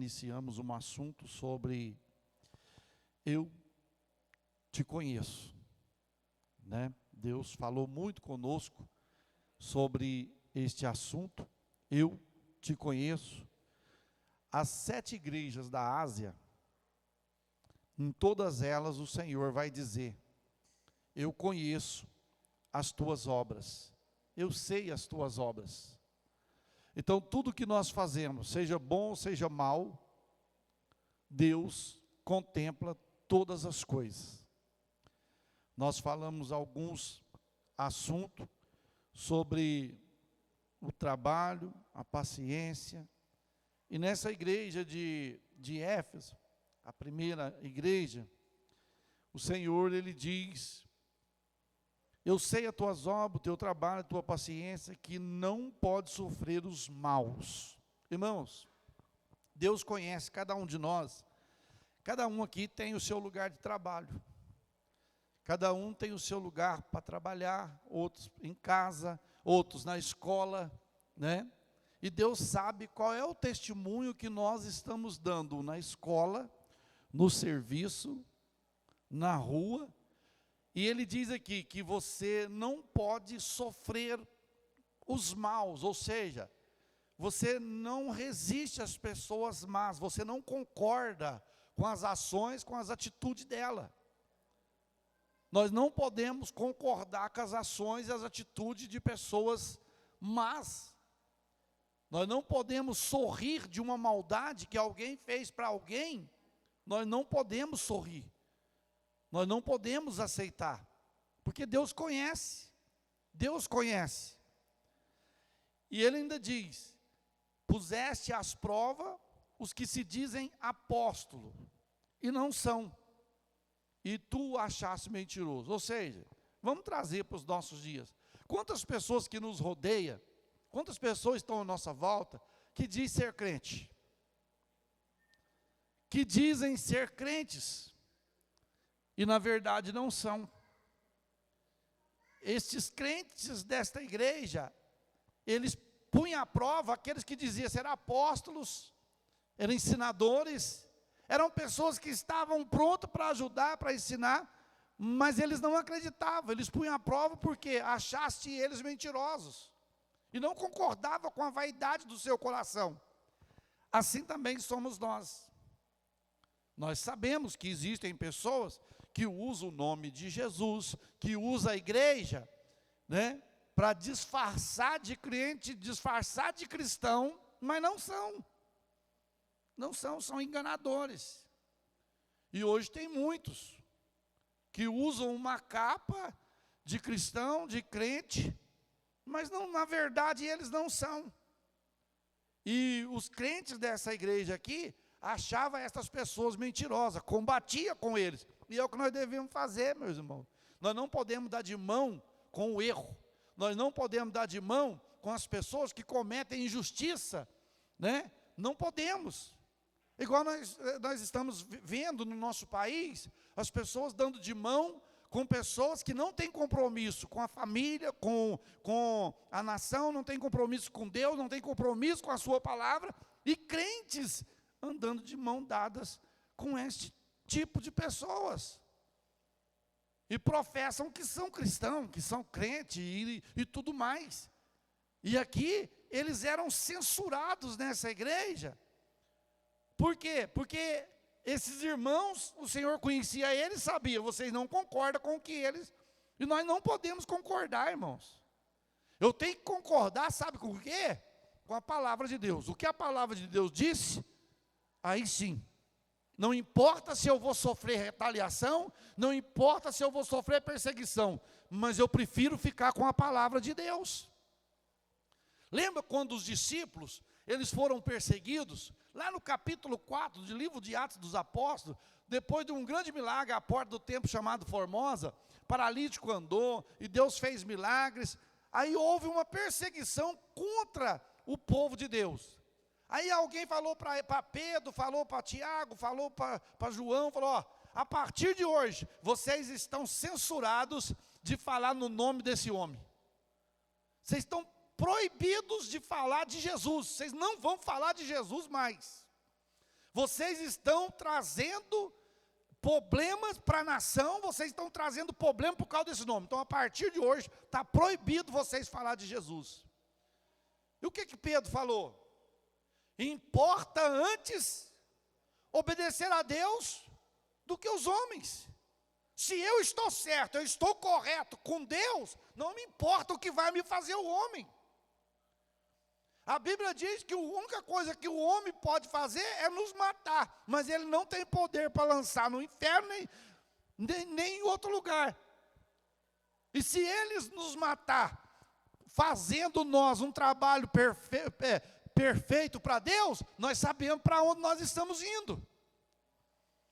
iniciamos um assunto sobre eu te conheço, né? Deus falou muito conosco sobre este assunto, eu te conheço. As 7 igrejas da Ásia, em todas elas o Senhor vai dizer: eu conheço as tuas obras, eu sei as tuas obras. Então tudo que nós fazemos, seja bom ou seja mal, Deus contempla todas as coisas. Nós falamos alguns assuntos sobre o trabalho, a paciência, e nessa igreja de Éfeso, a primeira igreja, o Senhor, Ele diz: eu sei as tuas obras, o teu trabalho, a tua paciência, que não pode sofrer os maus. Irmãos, Deus conhece cada um de nós, cada um aqui tem o seu lugar de trabalho, cada um tem o seu lugar para trabalhar, outros em casa, outros na escola, né? E Deus sabe qual é o testemunho que nós estamos dando na escola, no serviço, na rua. E Ele diz aqui que você não pode sofrer os maus, ou seja, você não resiste às pessoas más, você não concorda com as ações, com as atitudes dela. Nós não podemos concordar com as ações e as atitudes de pessoas más. Nós não podemos sorrir de uma maldade que alguém fez para alguém. Nós não podemos sorrir. Nós não podemos aceitar. Porque Deus conhece. Deus conhece. E Ele ainda diz: puseste às provas os que se dizem apóstolo e não são, e tu achaste mentiroso. Ou seja, vamos trazer para os nossos dias. Quantas pessoas que nos rodeiam, quantas pessoas estão à nossa volta, que dizem ser crente, que dizem ser crentes, e na verdade não são. Estes crentes desta igreja, eles punham à prova aqueles que diziam ser apóstolos, eram ensinadores, eram pessoas que estavam prontas para ajudar, para ensinar, mas eles não acreditavam, eles punham à prova porque achaste eles mentirosos, e não concordavam com a vaidade do seu coração. Assim também somos nós. Nós sabemos que existem pessoas que usam o nome de Jesus, que usam a igreja, né, para disfarçar de crente, disfarçar de cristão, mas não são. Não são, são enganadores. E hoje tem muitos que usam uma capa de cristão, de crente, mas não, na verdade eles não são. E os crentes dessa igreja aqui achavam essas pessoas mentirosas, combatia com eles. E é o que nós devemos fazer, meus irmãos. Nós não podemos dar de mão com o erro. Nós não podemos dar de mão com as pessoas que cometem injustiça, né? Não podemos. Igual nós estamos vendo no nosso país, as pessoas dando de mão com pessoas que não têm compromisso com a família, com a nação, não têm compromisso com Deus, não têm compromisso com a sua palavra, e crentes andando de mão dadas com este tipo de pessoas. E professam que são cristãos, que são crentes e tudo mais. E aqui eles eram censurados nessa igreja. Por quê? Porque esses irmãos, o Senhor conhecia eles, sabia, vocês não concordam com o que eles... E nós não podemos concordar, irmãos. Eu tenho que concordar, sabe com o quê? Com a palavra de Deus. O que a palavra de Deus disse, aí sim. Não importa se eu vou sofrer retaliação, não importa se eu vou sofrer perseguição, mas eu prefiro ficar com a palavra de Deus. Lembra quando os discípulos, eles foram perseguidos? Lá no capítulo 4 do livro de Atos dos Apóstolos, depois de um grande milagre à porta do templo chamado Formosa, paralítico andou, e Deus fez milagres. Aí houve uma perseguição contra o povo de Deus. Aí alguém falou para Pedro, falou para Tiago, falou para João, falou: ó, a partir de hoje, vocês estão censurados de falar no nome desse homem. Vocês estão proibidos de falar de Jesus, vocês não vão falar de Jesus mais. Vocês estão trazendo problemas para a nação, vocês estão trazendo problema por causa desse nome. Então, a partir de hoje, está proibido vocês falar de Jesus. E o que Pedro falou? Importa antes obedecer a Deus do que os homens. Se eu estou certo, eu estou correto com Deus, não me importa o que vai me fazer o homem. A Bíblia diz que a única coisa que o homem pode fazer é nos matar, mas ele não tem poder para lançar no inferno nem em outro lugar. E se eles nos matar, fazendo nós um trabalho perfeito para Deus, nós sabemos para onde nós estamos indo.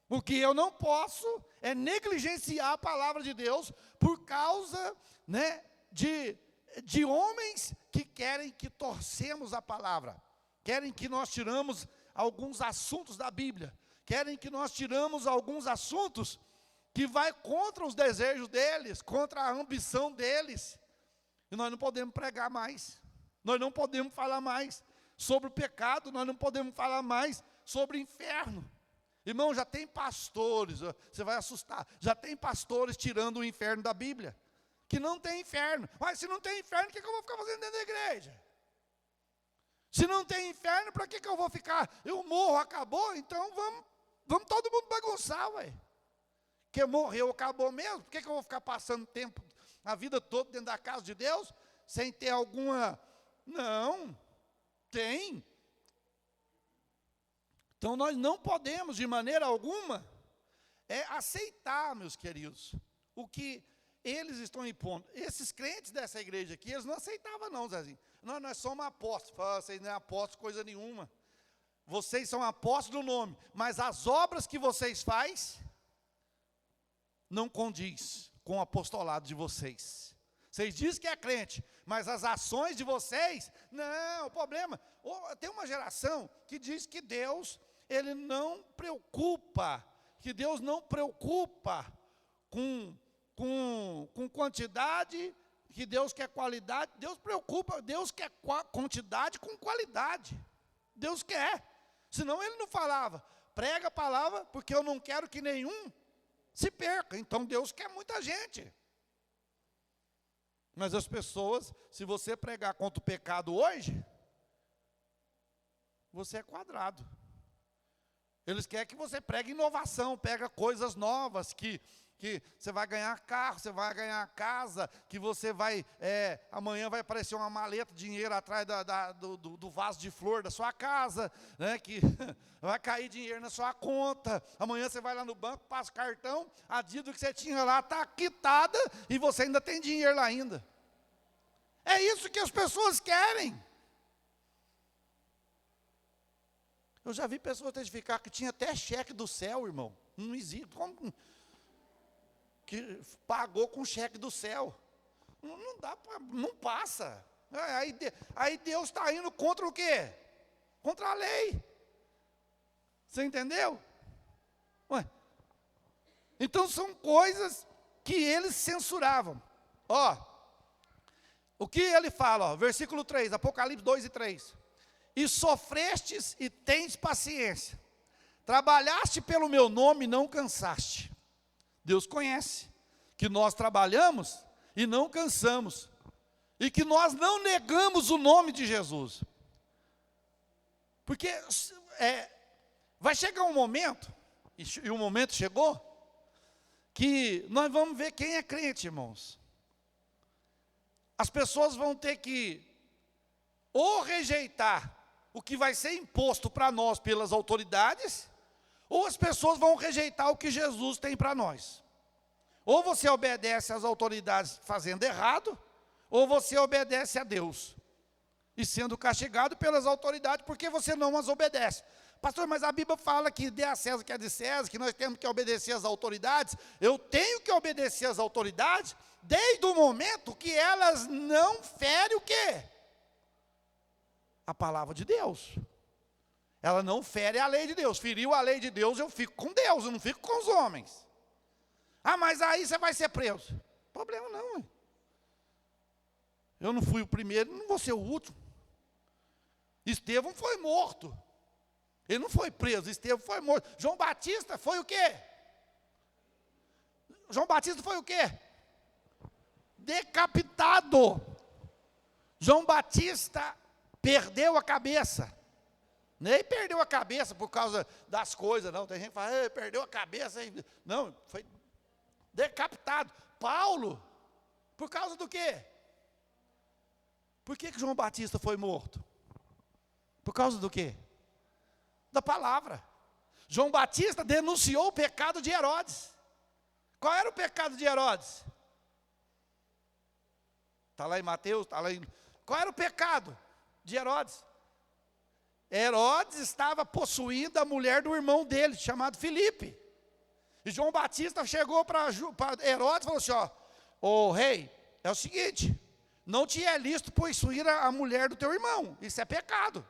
O que eu não posso é negligenciar a palavra de Deus por causa, de homens que querem que torcemos a palavra, querem que nós tiramos alguns assuntos da Bíblia, querem que nós tiramos alguns assuntos que vai contra os desejos deles, contra a ambição deles. E nós não podemos pregar mais, nós não podemos falar mais sobre o pecado, nós não podemos falar mais sobre o inferno. Irmão, já tem pastores, você vai assustar, já tem pastores tirando o inferno da Bíblia, que não tem inferno. Mas se não tem inferno, o que eu vou ficar fazendo dentro da igreja? Se não tem inferno, para que eu vou ficar? Eu morro, acabou, então vamos todo mundo bagunçar, ué. Porque morreu, acabou mesmo, por que eu vou ficar passando tempo, a vida toda dentro da casa de Deus, sem ter alguma... Não, tem. Então, nós não podemos, de maneira alguma, aceitar, meus queridos, o que eles estão impondo. Esses crentes dessa igreja aqui, eles não aceitavam não, Zezinho. Nós somos apóstolos. Fala, vocês não é apóstolo coisa nenhuma. Vocês são apóstolos do nome, mas as obras que vocês fazem, não condiz com o apostolado de vocês. Vocês dizem que é crente, mas as ações de vocês, não, o problema, tem uma geração que diz que Deus... Ele não preocupa, que Deus não preocupa com quantidade, que Deus quer qualidade. Deus preocupa, Deus quer quantidade com qualidade. Deus quer, senão Ele não falava, prega a palavra, porque eu não quero que nenhum se perca. Então Deus quer muita gente. Mas as pessoas, se você pregar contra o pecado hoje, você é quadrado. Eles querem que você pregue inovação, pega coisas novas, que você vai ganhar carro, você vai ganhar casa, que você vai, amanhã vai aparecer uma maleta de dinheiro atrás do vaso de flor da sua casa, que vai cair dinheiro na sua conta, amanhã você vai lá no banco, passa o cartão, a dívida que você tinha lá está quitada, e você ainda tem dinheiro lá ainda. É isso que as pessoas querem. Eu já vi pessoas testificar que tinha até cheque do céu, irmão. Não existe. Como que pagou com cheque do céu? Não dá para, não passa. Aí Deus está indo contra o quê? Contra a lei. Você entendeu? Ué. Então são coisas que eles censuravam. O que ele fala, versículo 3, Apocalipse 2 e 3. E sofrestes e tens paciência, trabalhaste pelo meu nome e não cansaste. Deus conhece que nós trabalhamos e não cansamos, e que nós não negamos o nome de Jesus. Porque vai chegar um momento, e o momento chegou, que nós vamos ver quem é crente, irmãos. As pessoas vão ter que ou rejeitar o que vai ser imposto para nós pelas autoridades, ou as pessoas vão rejeitar o que Jesus tem para nós. Ou você obedece às autoridades fazendo errado, ou você obedece a Deus, e sendo castigado pelas autoridades, porque você não as obedece. Pastor, mas a Bíblia fala que dê a César o que é de César, que nós temos que obedecer às autoridades. Eu tenho que obedecer às autoridades, desde o momento que elas não ferem o quê? A palavra de Deus. Ela não fere a lei de Deus. Feriu a lei de Deus, eu fico com Deus, eu não fico com os homens. Mas aí você vai ser preso. Problema não, hein? Eu não fui o primeiro, não vou ser o último. Estevão foi morto. Ele não foi preso, Estevão foi morto. João Batista foi o quê? João Batista foi o quê? Decapitado. João Batista perdeu a cabeça. Nem perdeu a cabeça por causa das coisas, não. Tem gente que fala, perdeu a cabeça. Não, foi decapitado. Paulo, por causa do quê? Por que João Batista foi morto? Por causa do quê? Da palavra. João Batista denunciou o pecado de Herodes. Qual era o pecado de Herodes? Está lá em Mateus, está lá em... Qual era o pecado de Herodes? Herodes estava possuindo a mulher do irmão dele, chamado Filipe. E João Batista chegou para Herodes e falou assim, ô rei, é o seguinte, não te é lícito possuir a mulher do teu irmão, isso é pecado,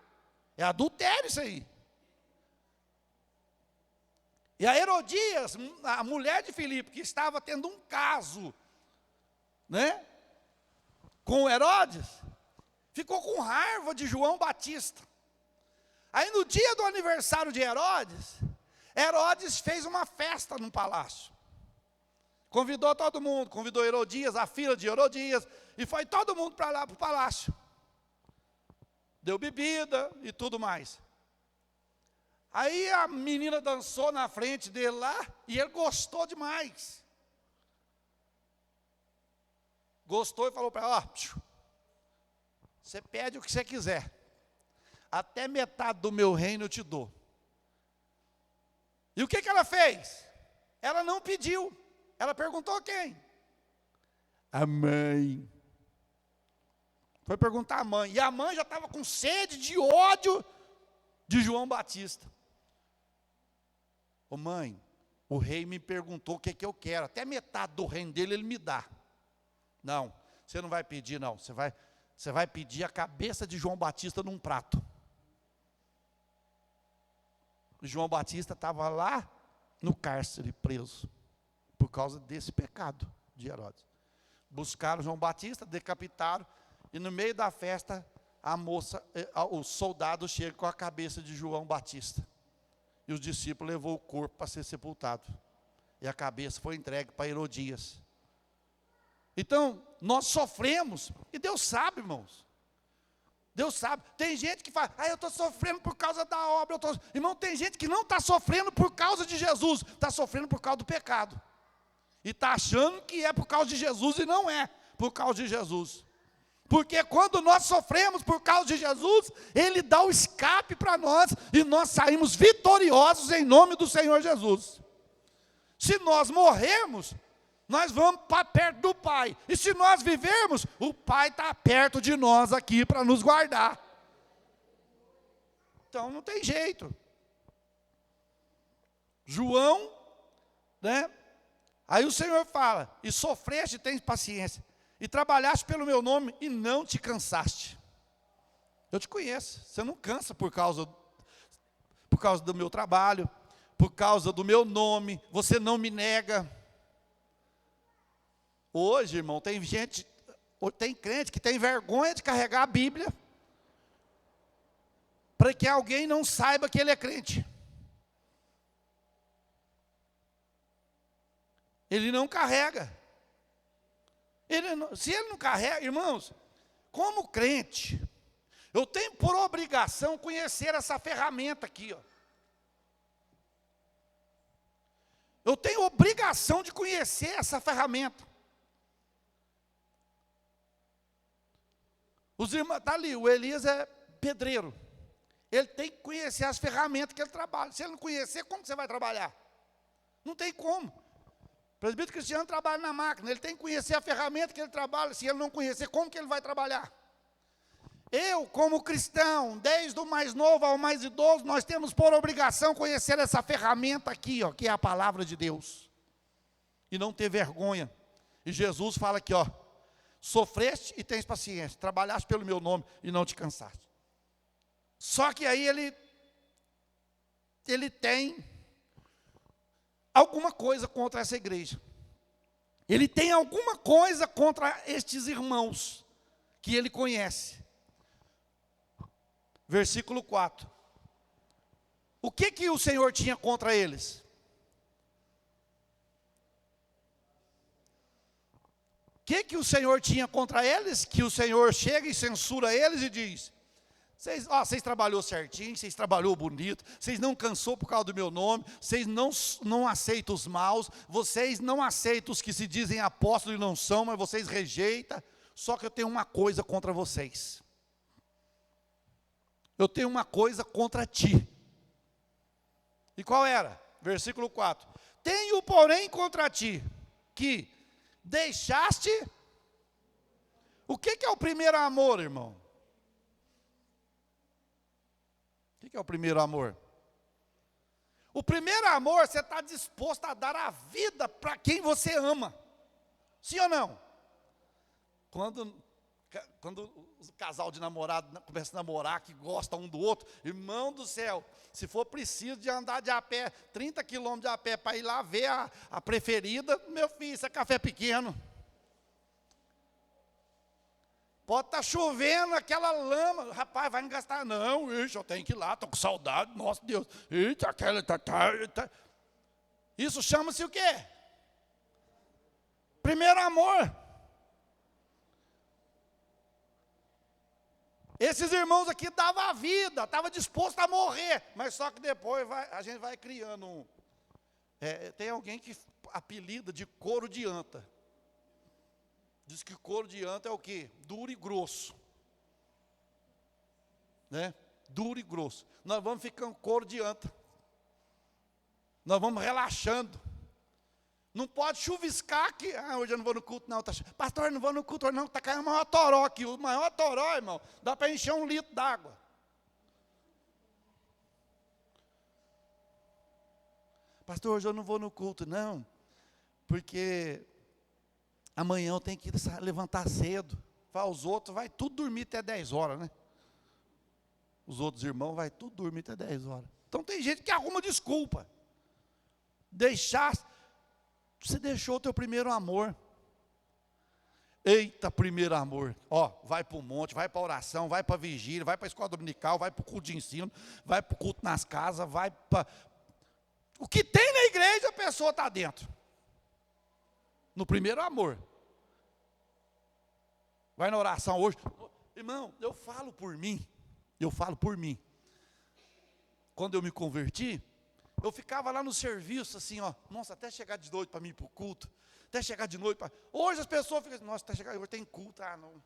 é adultério isso aí. E a Herodias, a mulher de Filipe, que estava tendo um caso, né, com Herodes, ficou com raiva de João Batista. Aí no dia do aniversário de Herodes, Herodes fez uma festa no palácio. Convidou todo mundo, convidou Herodias, a filha de Herodias, e foi todo mundo para lá, para o palácio. Deu bebida e tudo mais. Aí a menina dançou na frente dele lá, e ele gostou demais. Gostou e falou para ela, você pede o que você quiser. Até metade do meu reino eu te dou. E o que ela fez? Ela não pediu. Ela perguntou a quem? A mãe. Foi perguntar à mãe. E a mãe já estava com sede de ódio de João Batista. Ô mãe, o rei me perguntou o que eu quero. Até metade do reino dele ele me dá. Não, você não vai pedir não. Você vai pedir a cabeça de João Batista num prato. João Batista estava lá no cárcere, preso, por causa desse pecado de Herodes. Buscaram João Batista, decapitaram, e no meio da festa, o soldado chega com a cabeça de João Batista. E os discípulos levou o corpo para ser sepultado. E a cabeça foi entregue para Herodias. Então, nós sofremos, e Deus sabe, irmãos. Deus sabe, tem gente que fala, eu estou sofrendo por causa da obra, irmão, tem gente que não está sofrendo por causa de Jesus, está sofrendo por causa do pecado, e está achando que é por causa de Jesus, e não é por causa de Jesus, porque quando nós sofremos por causa de Jesus, Ele dá o escape para nós, e nós saímos vitoriosos em nome do Senhor Jesus. Se nós morrermos, nós vamos para perto do Pai. E se nós vivermos, o Pai está perto de nós aqui para nos guardar. Então não tem jeito. João, né? Aí o Senhor fala, e sofreste, tens paciência, e trabalhaste pelo meu nome, e não te cansaste. Eu te conheço, você não cansa por causa do meu trabalho, por causa do meu nome, você não me nega. Hoje, irmão, tem crente que tem vergonha de carregar a Bíblia, para que alguém não saiba que ele é crente. Ele não carrega. Se ele não carrega, irmãos, como crente, eu tenho por obrigação conhecer essa ferramenta aqui, ó. Eu tenho obrigação de conhecer essa ferramenta. Os irmãos, está ali, o Elias é pedreiro. Ele tem que conhecer as ferramentas que ele trabalha. Se ele não conhecer, como você vai trabalhar? Não tem como. O presbítero Cristiano trabalha na máquina, ele tem que conhecer a ferramenta que ele trabalha. Se ele não conhecer, como que ele vai trabalhar? Eu, como cristão, desde o mais novo ao mais idoso, nós temos por obrigação conhecer essa ferramenta aqui, ó, que é a palavra de Deus. E não ter vergonha. E Jesus fala aqui, ó, sofreste e tens paciência, trabalhaste pelo meu nome e não te cansaste. Só que aí ele tem alguma coisa contra essa igreja. Ele tem alguma coisa contra estes irmãos que ele conhece. Versículo 4. O que o Senhor tinha contra eles? O que o Senhor tinha contra eles? Que o Senhor chega e censura eles e diz: vocês trabalhou certinho, vocês trabalhou bonito, vocês não cansou por causa do meu nome, vocês não aceitam os maus, vocês não aceitam os que se dizem apóstolos e não são, mas vocês rejeitam. Só que eu tenho uma coisa contra vocês. Eu tenho uma coisa contra ti. E qual era? Versículo 4. Tenho, porém, contra ti, que deixaste. O que é o primeiro amor, irmão? O que é o primeiro amor? O primeiro amor, você está disposto a dar a vida para quem você ama. Sim ou não? Quando o casal de namorado começa a namorar, que gosta um do outro, irmão do céu, se for preciso de andar de a pé, 30 quilômetros de a pé, para ir lá ver a preferida, meu filho, isso é café pequeno. Pode estar chovendo, aquela lama, rapaz, vai gastar, não, ixi, eu tenho que ir lá, estou com saudade, nossa Deus, eita, aquela, Isso chama-se o quê? Primeiro amor. Esses irmãos aqui davam a vida, estavam dispostos a morrer, mas só que depois a gente vai criando tem alguém que apelida de couro de anta. Diz que couro de anta é o quê? Duro e grosso. Né? Duro e grosso. Nós vamos ficando couro de anta. Nós vamos relaxando. Não pode chuviscar que, hoje eu não vou no culto não, pastor, eu não vou no culto não, está caindo o maior toró aqui, o maior toró, irmão, dá para encher 1 litro d'água. Pastor, hoje eu não vou no culto não, porque amanhã eu tenho que levantar cedo. Os outros vai tudo dormir até 10 horas, né? Os outros irmãos vai tudo dormir até 10 horas. Então tem gente que arruma desculpa. Você deixou o teu primeiro amor. Eita, primeiro amor. Vai para o monte, vai para a oração, vai para a vigília, vai para a escola dominical, vai para o culto de ensino, vai para o culto nas casas, vai para... O que tem na igreja, a pessoa está dentro. No primeiro amor. Vai na oração hoje. Irmão, eu falo por mim. Quando eu me converti, eu ficava lá no serviço, assim, nossa, até chegar de noite para mim ir para o culto, até chegar de noite Hoje as pessoas ficam assim, nossa, até chegar, hoje tem culto, não.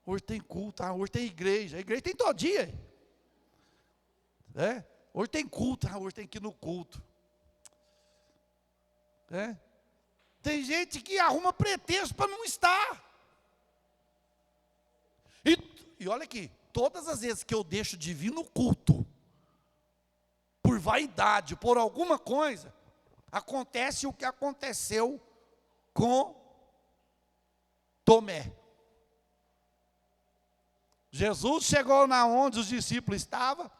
Hoje tem culto, hoje tem igreja, a igreja tem todo dia. Hoje tem culto, hoje tem que ir no culto. Tem gente que arruma pretexto para não estar. E olha aqui, todas as vezes que eu deixo de vir no culto, por vaidade, por alguma coisa, acontece o que aconteceu com Tomé. Jesus chegou na onde os discípulos estavam,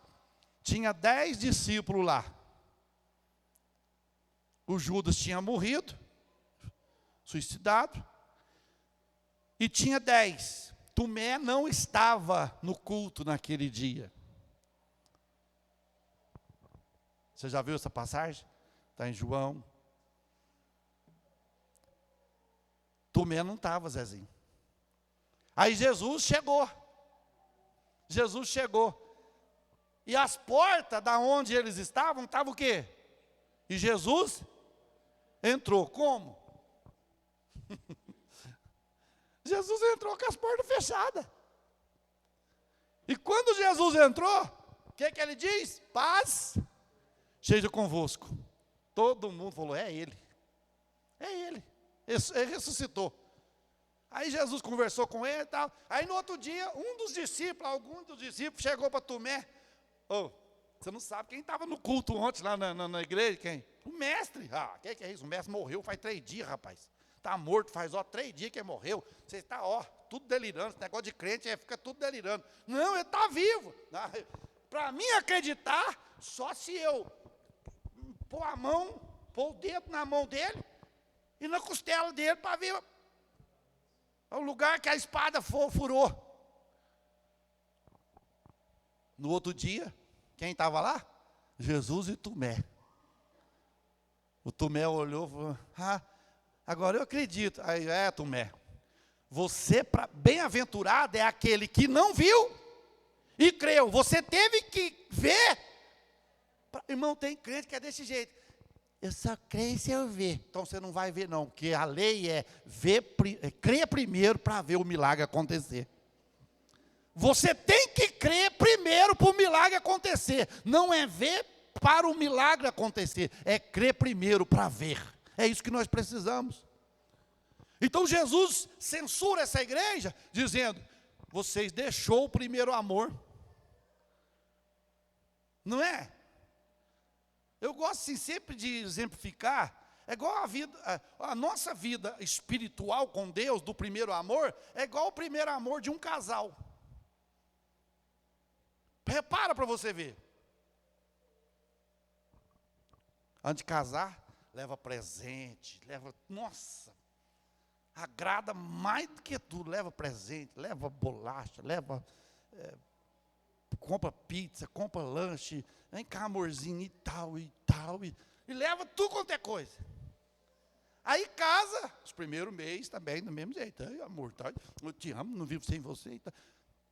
tinha 10 discípulos lá. O Judas tinha morrido, suicidado, e tinha 10. Tomé não estava no culto naquele dia. Você já viu essa passagem? Está em João. Tomé não estava, Zezinho. Aí Jesus chegou. E as portas da onde eles estavam o quê? E Jesus entrou. Como? Jesus entrou com as portas fechadas. E quando Jesus entrou, o que ele diz? Paz seja convosco. Todo mundo falou, é ele. Ele ressuscitou. Aí Jesus conversou com ele e tal. Aí no outro dia, algum dos discípulos chegou para Tomé. Você não sabe quem estava no culto ontem lá na igreja? Quem? O mestre. Que é isso? O mestre morreu faz 3 dias, rapaz. Está morto faz 3 dias que ele morreu. Você está, tudo delirando. Esse negócio de crente fica tudo delirando. Não, ele está vivo. Para mim acreditar, só se eu pôr o dedo na mão dele e na costela dele para ver o lugar que a espada furou. No outro dia, Quem estava lá? Jesus e Tomé. O Tomé olhou e falou, agora eu acredito. Aí, Tomé, você, bem-aventurado é aquele que não viu e creu. Você teve que ver. Irmão, tem crente que é desse jeito. Eu só creio se eu ver. Então você não vai ver não, porque a lei é crer primeiro para ver o milagre acontecer. Você tem que crer primeiro para o milagre acontecer. Não é ver para o milagre acontecer, é crer primeiro para ver. É isso que nós precisamos. Então Jesus censura essa igreja, dizendo, vocês deixou o primeiro amor. Não é? Eu gosto assim, sempre de exemplificar, é igual a nossa vida espiritual com Deus, do primeiro amor, é igual o primeiro amor de um casal. Repara para você ver. Antes de casar, leva presente, agrada mais do que tudo, leva presente, leva bolacha, compra pizza, compra lanche, vem cá amorzinho e tal, e leva tudo quanto é coisa. Aí casa, os primeiros meses também, do mesmo jeito, amor, eu te amo, não vivo sem você,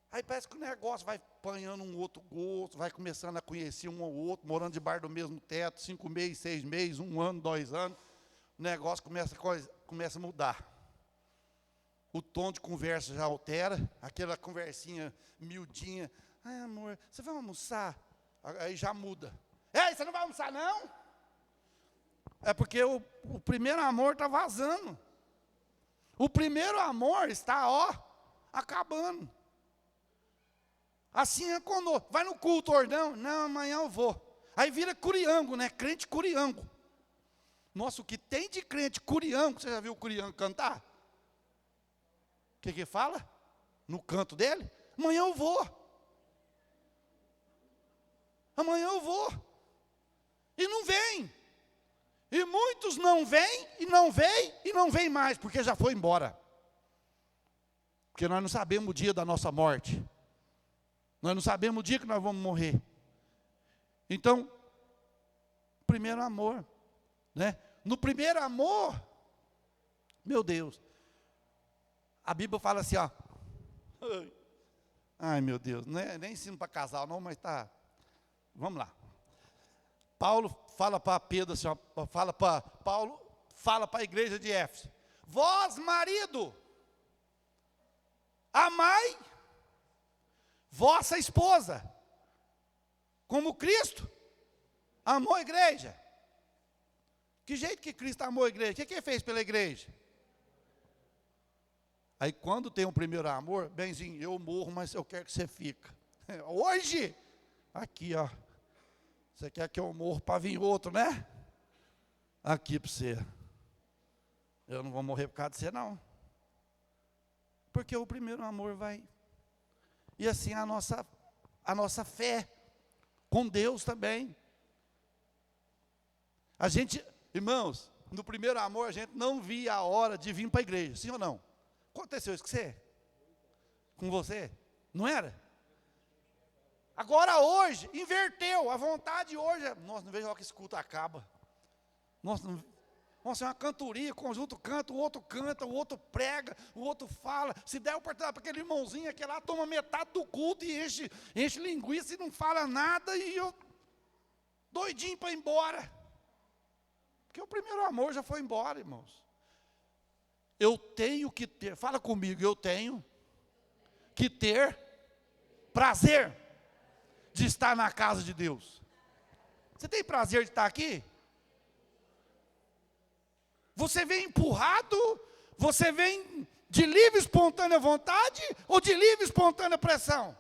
Aí parece que o negócio vai apanhando um outro gosto, vai começando a conhecer um ou outro, morando debaixo do mesmo teto, 5 meses, 6 meses, 1 ano, 2 anos, o negócio começa a mudar. O tom de conversa já altera, aquela conversinha miudinha, amor, você vai almoçar? Aí já muda. Ei, você não vai almoçar não? É porque o primeiro amor está vazando. O primeiro amor está, acabando. Assim é quando vai no culto, ordão, não, amanhã eu vou. Aí vira curiango, né? Crente curiango. Nossa, o que tem de crente curiango, você já viu o curiango cantar? O que fala? No canto dele? Amanhã eu vou. Amanhã eu vou. E não vem. E muitos não vêm, e não vêm, e não vêm mais, porque já foi embora. Porque nós não sabemos o dia da nossa morte. Nós não sabemos o dia que nós vamos morrer. Então, primeiro amor, né? No primeiro amor, meu Deus, a Bíblia fala assim, ai meu Deus, não é nem ensino para casal não, mas tá, vamos lá. Paulo fala para Pedro assim, Paulo fala para a igreja de Éfeso, vós marido, amai vossa esposa, como Cristo amou a igreja. Que jeito que Cristo amou a igreja? O que ele fez pela igreja? Aí quando tem um primeiro amor, benzinho, eu morro, mas eu quero que você fica. Hoje, aqui você quer que eu morro para vir outro, né? Aqui para você. Eu não vou morrer por causa de você não. Porque o primeiro amor vai. E assim a nossa fé com Deus também. A gente, irmãos, no primeiro amor a gente não via a hora de vir para a igreja, sim ou não? Aconteceu isso com você? Com você? Não era? Agora hoje, inverteu, a vontade hoje, nossa, não vejo a hora que esse culto acaba. Nossa, é uma cantoria, o conjunto canta, o outro canta, o outro prega, o outro fala. Se der oportunidade para aquele irmãozinho, aquele lá toma metade do culto e enche linguiça e não fala nada, e eu doidinho para ir embora. Porque o primeiro amor já foi embora, irmãos. Eu tenho que ter, fala comigo, eu tenho que ter prazer de estar na casa de Deus. Você tem prazer de estar aqui? Você vem empurrado? Você vem de livre e espontânea vontade ou de livre e espontânea pressão?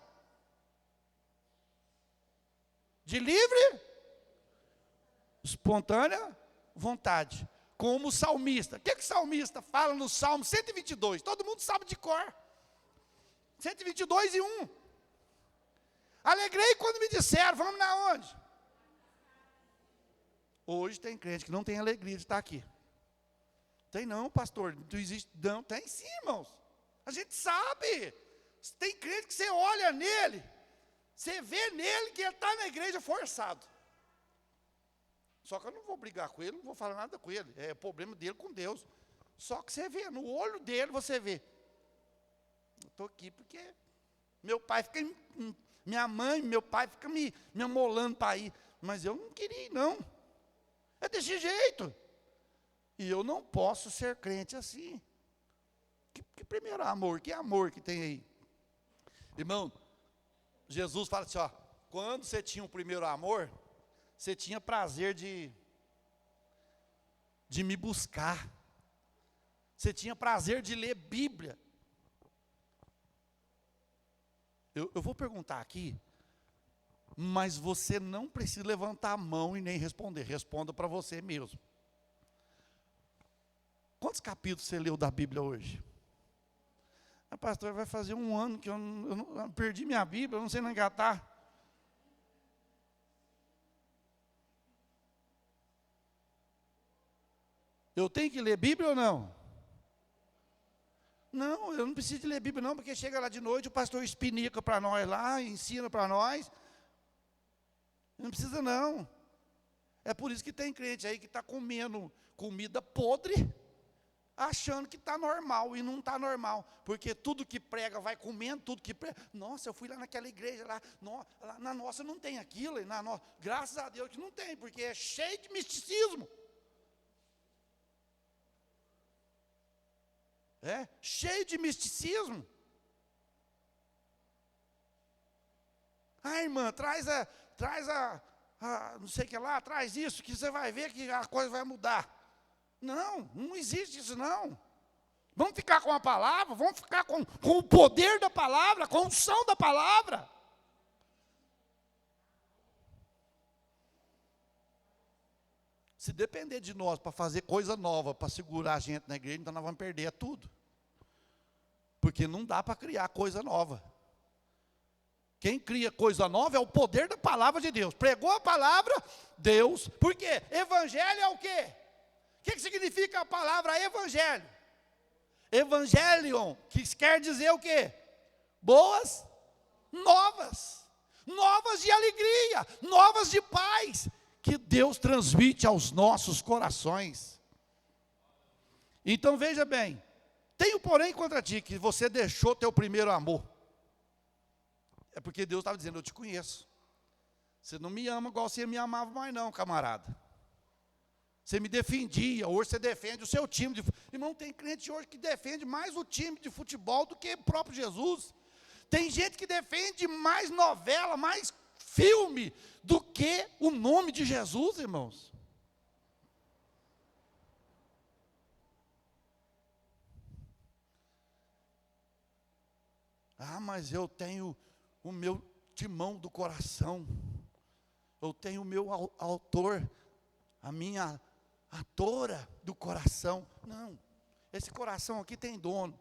De livre, espontânea vontade. Como o salmista. O que o salmista fala no Salmo 122? Todo mundo sabe de cor. 122:1. Alegrei quando me disseram, vamos na onde? Hoje tem crente que não tem alegria de estar aqui. Tem não, pastor, não existe, não, tem sim, irmãos. A gente sabe. Tem crente que você olha nele, Você vê nele que ele está na igreja forçado. Só que eu não vou brigar com ele, não vou falar nada com ele. É problema dele com Deus. Só que você vê, no olho dele você vê. Eu estou aqui porque meu pai fica, minha mãe, meu pai fica me amolando para ir. Mas eu não queria ir, não. É desse jeito. E eu não posso ser crente assim. Que primeiro amor, que amor que tem aí? Irmão, Jesus fala assim, ó, quando você tinha o primeiro amor, você tinha prazer de me buscar. Você tinha prazer de ler Bíblia. Eu vou perguntar aqui, mas você não precisa levantar a mão e nem responder. Responda para você mesmo. Quantos capítulos você leu da Bíblia hoje? Pastor, vai fazer um ano que eu perdi minha Bíblia, eu não sei nem engatar. Eu tenho que ler Bíblia ou não? Não, eu não preciso de ler Bíblia não, porque chega lá de noite, o pastor espinica para nós lá, ensina para nós. Não precisa não. É por isso que tem crente aí que está comendo comida podre, achando que está normal, e não está normal, porque tudo que prega vai comendo, tudo que prega, nossa, eu fui lá naquela igreja, lá na nossa não tem aquilo, graças a Deus que não tem, porque é cheio de misticismo, cheio de misticismo. Irmã, traz não sei o que lá, traz isso, que você vai ver que a coisa vai mudar. Não existe isso não. Vamos ficar com a palavra, vamos ficar com o poder da palavra, com a unção da palavra. Se depender de nós para fazer coisa nova, para segurar a gente na igreja, então nós vamos perder tudo. Porque não dá para criar coisa nova. Quem cria coisa nova é o poder da palavra de Deus. Pregou a palavra, Deus. Por quê? Evangelho é o quê? O que significa a palavra evangelho? Evangelion, que quer dizer o quê? Boas novas. Novas de alegria, novas de paz, que Deus transmite aos nossos corações. Então veja bem, tenho porém contra ti, que você deixou teu primeiro amor. É porque Deus estava dizendo, eu te conheço. Você não me ama igual você me amava mais não, camarada. Você me defendia, hoje você defende o seu time. Irmão, tem crente hoje que defende mais o time de futebol do que o próprio Jesus. Tem gente que defende mais novela, mais filme, do que o nome de Jesus, irmãos. Mas eu tenho o meu timão do coração. Eu tenho o meu autor, a minha atora do coração. Não, esse coração aqui tem dono.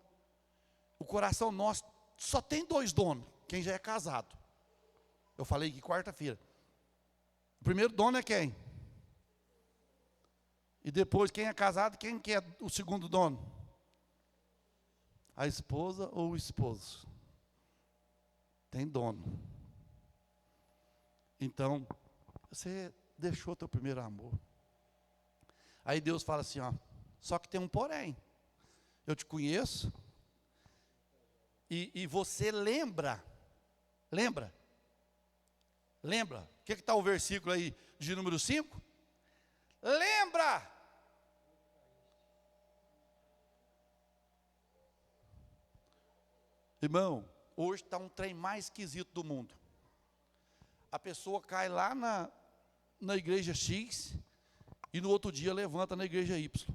O coração nosso só tem 2 donos, quem já é casado. Eu falei que quarta-feira. O primeiro dono é quem? E depois, quem é casado, quem que é o segundo dono? A esposa ou o esposo? Tem dono. Então, você deixou teu primeiro amor. Aí Deus fala assim, ó, só que tem um porém. Eu te conheço. E você lembra? O que está o versículo aí de número 5? Lembra! Irmão, hoje está um trem mais esquisito do mundo. A pessoa cai lá na igreja X e no outro dia levanta na igreja Y.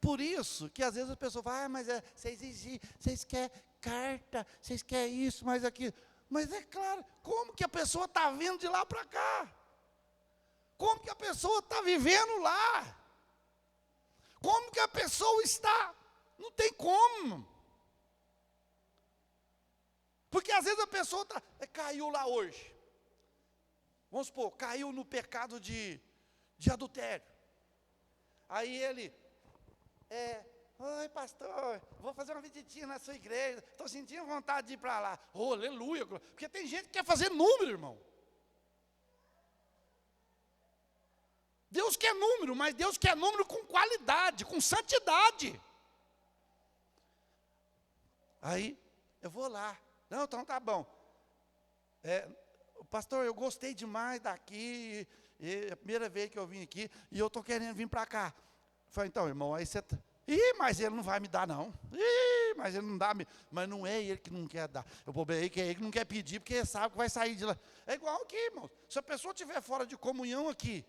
Por isso que às vezes a pessoa fala, mas vocês querem carta, vocês querem isso, mais aquilo. Mas é claro, como que a pessoa está vindo de lá para cá? Como que a pessoa está vivendo lá? Como que a pessoa está? Não tem como. Porque às vezes a pessoa caiu lá hoje. Vamos supor, caiu no pecado de adultério. Aí ele, Oi, pastor, vou fazer uma visitinha na sua igreja, estou sentindo vontade de ir para lá. Oh, aleluia, porque tem gente que quer fazer número, irmão. Deus quer número, mas Deus quer número com qualidade, com santidade. Aí, eu vou lá. Não, então tá bom. Pastor, eu gostei demais daqui, é a primeira vez que eu vim aqui, e eu estou querendo vir para cá. Eu falei, então, irmão, aí você... mas ele não vai me dar, não. Mas ele não dá, mas não é ele que não quer dar. O problema é que ele que não quer pedir, porque ele sabe que vai sair de lá. É igual aqui, irmão. Se a pessoa estiver fora de comunhão aqui,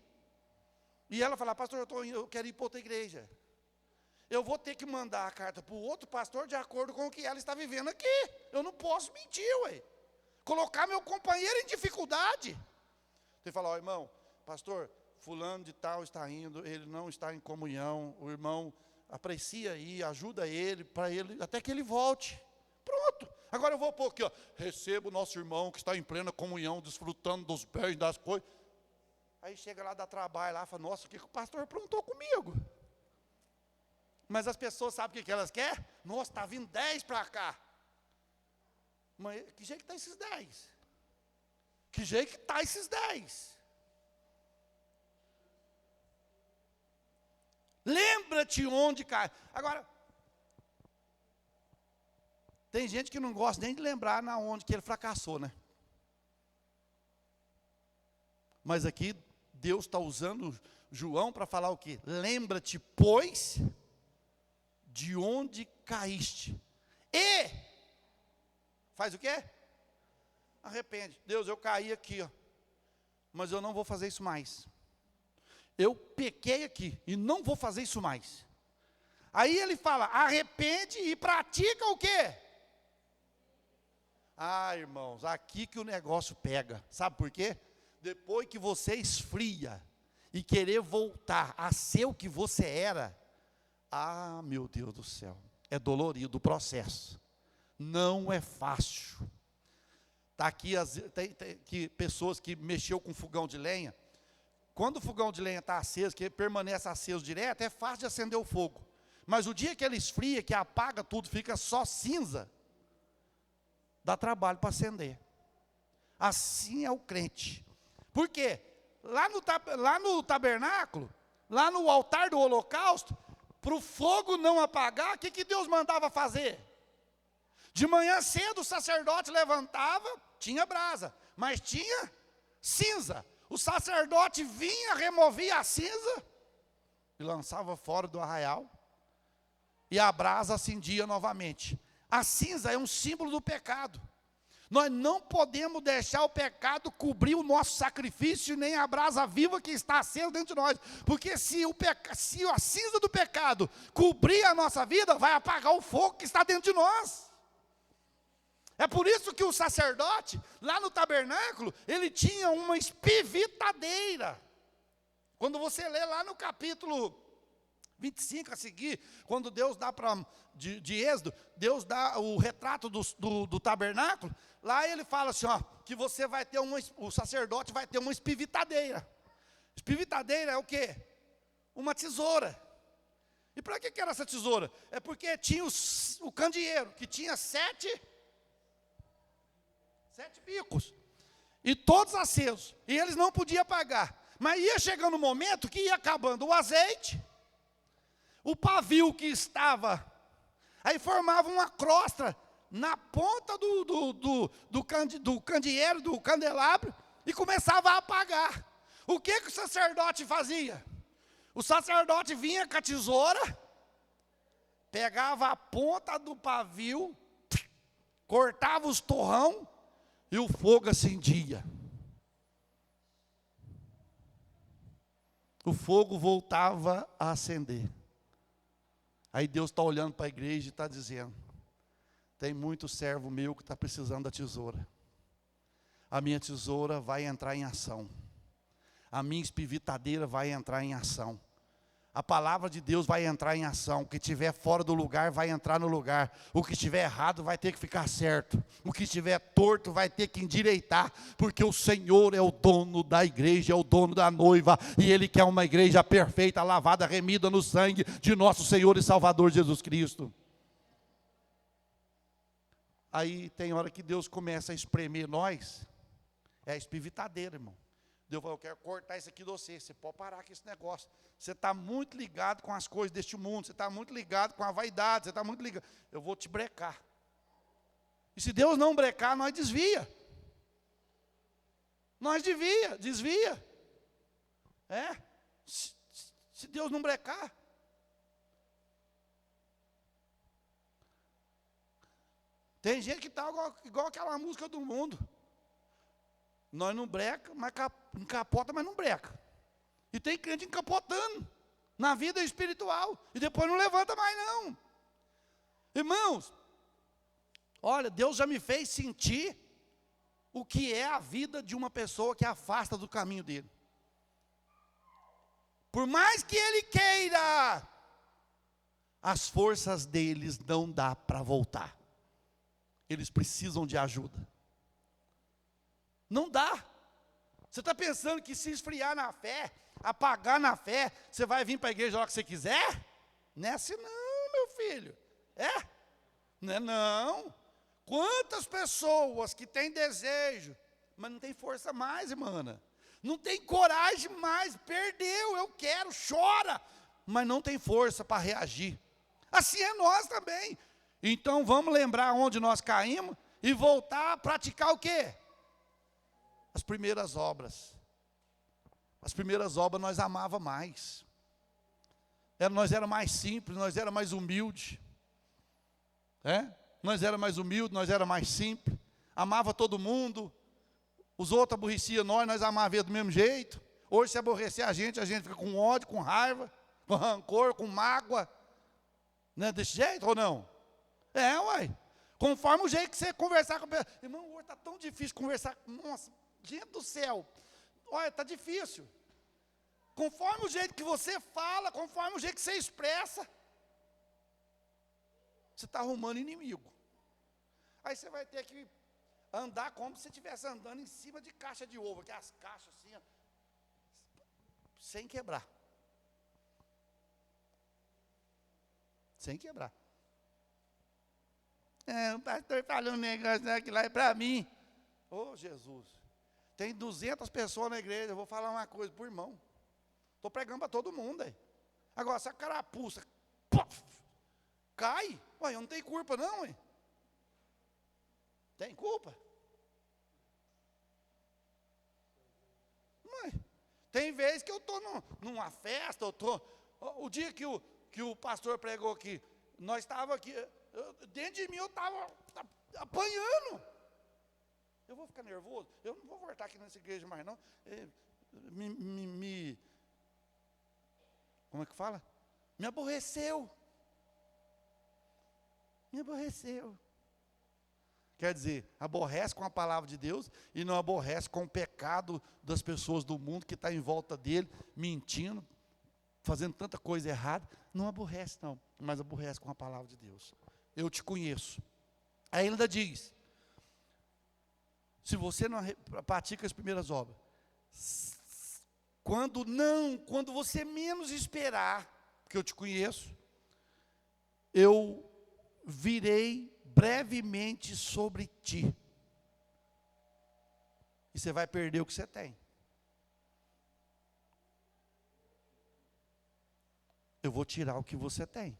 e ela falar, pastor, eu quero ir para outra igreja, eu vou ter que mandar a carta para o outro pastor de acordo com o que ela está vivendo aqui. Eu não posso mentir, ué. Colocar meu companheiro em dificuldade. Você fala, irmão, pastor, fulano de tal está indo, ele não está em comunhão, o irmão aprecia aí, ajuda ele, para ele, até que ele volte. Pronto. Agora eu vou pôr aqui, ó, receba o nosso irmão que está em plena comunhão, desfrutando dos bens, das coisas. Aí chega lá, dá trabalho lá, fala, nossa, o que o pastor aprontou comigo? Mas as pessoas sabem o que elas querem? Nossa, está vindo 10 para cá. Mas que jeito que está esses 10? Que jeito que está esses 10? Lembra-te onde cai. Agora, tem gente que não gosta nem de lembrar na onde que ele fracassou, né? Mas aqui, Deus está usando João para falar o quê? Lembra-te, pois, de onde caíste. E faz o quê? Arrepende. Deus, eu caí aqui, ó, mas eu não vou fazer isso mais. Eu pequei aqui e não vou fazer isso mais. Aí ele fala, arrepende e pratica o quê? Irmãos, aqui que o negócio pega. Sabe por quê? Depois que você esfria e querer voltar a ser o que você era, meu Deus do céu, é dolorido o processo. Não é fácil. Está aqui, tem pessoas que mexeu com fogão de lenha. Quando o fogão de lenha está aceso, que permanece aceso direto, é fácil de acender o fogo. Mas o dia que ele esfria, que apaga tudo, fica só cinza, dá trabalho para acender. Assim é o crente. Por quê? Lá no tabernáculo, lá no altar do holocausto, para o fogo não apagar, o que Deus mandava fazer? De manhã cedo o sacerdote levantava, tinha brasa, mas tinha cinza. O sacerdote vinha, removia a cinza e lançava fora do arraial. E a brasa acendia novamente. A cinza é um símbolo do pecado. Nós não podemos deixar o pecado cobrir o nosso sacrifício, nem a brasa viva que está acesa dentro de nós. Porque se a cinza do pecado cobrir a nossa vida, vai apagar o fogo que está dentro de nós. É por isso que o sacerdote, lá no tabernáculo, ele tinha uma espivitadeira. Quando você lê lá no capítulo 25 a seguir, quando Deus dá de Êxodo, Deus dá o retrato do tabernáculo, lá ele fala assim, ó, que você vai ter o sacerdote vai ter uma espivitadeira. Espivitadeira é o quê? Uma tesoura. E para que era essa tesoura? É porque tinha o candeeiro, que tinha 7 bicos, e todos acesos, e eles não podiam apagar. Mas ia chegando um momento que ia acabando o azeite, o pavio que estava, aí formava uma crosta na ponta do candeeiro, do candelabro, e começava a apagar. O que o sacerdote fazia? O sacerdote vinha com a tesoura, pegava a ponta do pavio, cortava os torrão, e o fogo acendia. O fogo voltava a acender. Aí Deus está olhando para a igreja e está dizendo, tem muito servo meu que está precisando da tesoura. A minha tesoura vai entrar em ação. A minha espivitadeira vai entrar em ação. a palavra de Deus vai entrar em ação. O que estiver fora do lugar vai entrar no lugar. O que estiver errado vai ter que ficar certo. O que estiver torto vai ter que endireitar. Porque o Senhor é o dono da igreja, é o dono da noiva. E Ele quer uma igreja perfeita, lavada, remida no sangue de nosso Senhor e Salvador Jesus Cristo. Aí tem hora que Deus começa a espremer nós. É a espivitadeira, irmão. Deus falou, eu quero cortar isso aqui de você. Você pode parar com esse negócio. Você está muito ligado com as coisas deste mundo. Você está muito ligado com a vaidade. Você está muito ligado. Eu vou te brecar. E se Deus não brecar, nós desvia. Nós desvia. É. Se Deus não brecar. Tem gente que está igual aquela música do mundo. Nós não breca, mas encapota, mas não breca. E tem crente encapotando na vida espiritual. E depois não levanta mais não. Irmãos, olha, Deus já me fez sentir o que é a vida de uma pessoa que afasta do caminho dele. Por mais que ele queira, as forças deles não dá para voltar. Eles precisam de ajuda. Não dá. Você está pensando que se esfriar na fé, apagar na fé, você vai vir para a igreja a hora que você quiser? Não é assim não, meu filho. É? Não é não. Quantas pessoas que têm desejo, mas não tem força mais, irmã. Não tem coragem mais, perdeu, eu quero, chora, mas não tem força para reagir. Assim é nós também. Então vamos lembrar onde nós caímos e voltar a praticar o quê? As primeiras obras. As primeiras obras nós amava mais. Nós era mais simples, nós era mais humilde. Nós era mais humilde, nós era mais simples. Amava todo mundo. Os outros aborreciam nós amávamos eles do mesmo jeito. Hoje se aborrecer a gente fica com ódio, com raiva, com rancor, com mágoa. Não é desse jeito ou não? Uai. Conforme o jeito que você conversar com a pessoa. Irmão, hoje está tão difícil conversar. Nossa, gente do céu. Olha, está difícil. Conforme o jeito que você fala, conforme o jeito que você expressa, você está arrumando inimigo. Aí você vai ter que andar como se estivesse andando em cima de caixa de ovo, que as caixas assim, ó, sem quebrar. Sem quebrar. O pastor falou um negócio que lá é para mim. Ô Jesus, tem 200 pessoas na igreja, eu vou falar uma coisa para o irmão. Estou pregando para todo mundo aí. Agora, se a carapuça cai, ué, eu não tenho culpa não, ué. Tem culpa? Ué, tem vezes que eu estou numa festa, o dia que o pastor pregou aqui, nós estávamos aqui, dentro de mim eu estava apanhando. Eu vou ficar nervoso? Eu não vou voltar aqui nessa igreja mais não. Como é que fala? Me aborreceu. Me aborreceu. Quer dizer, aborrece com a palavra de Deus e não aborrece com o pecado das pessoas do mundo que está em volta dele, mentindo, fazendo tanta coisa errada. Não aborrece não, mas aborrece com a palavra de Deus. Eu te conheço. Aí ele ainda diz, se você não pratica as primeiras obras, quando você menos esperar, porque eu te conheço, eu virei brevemente sobre ti. E você vai perder o que você tem. Eu vou tirar o que você tem.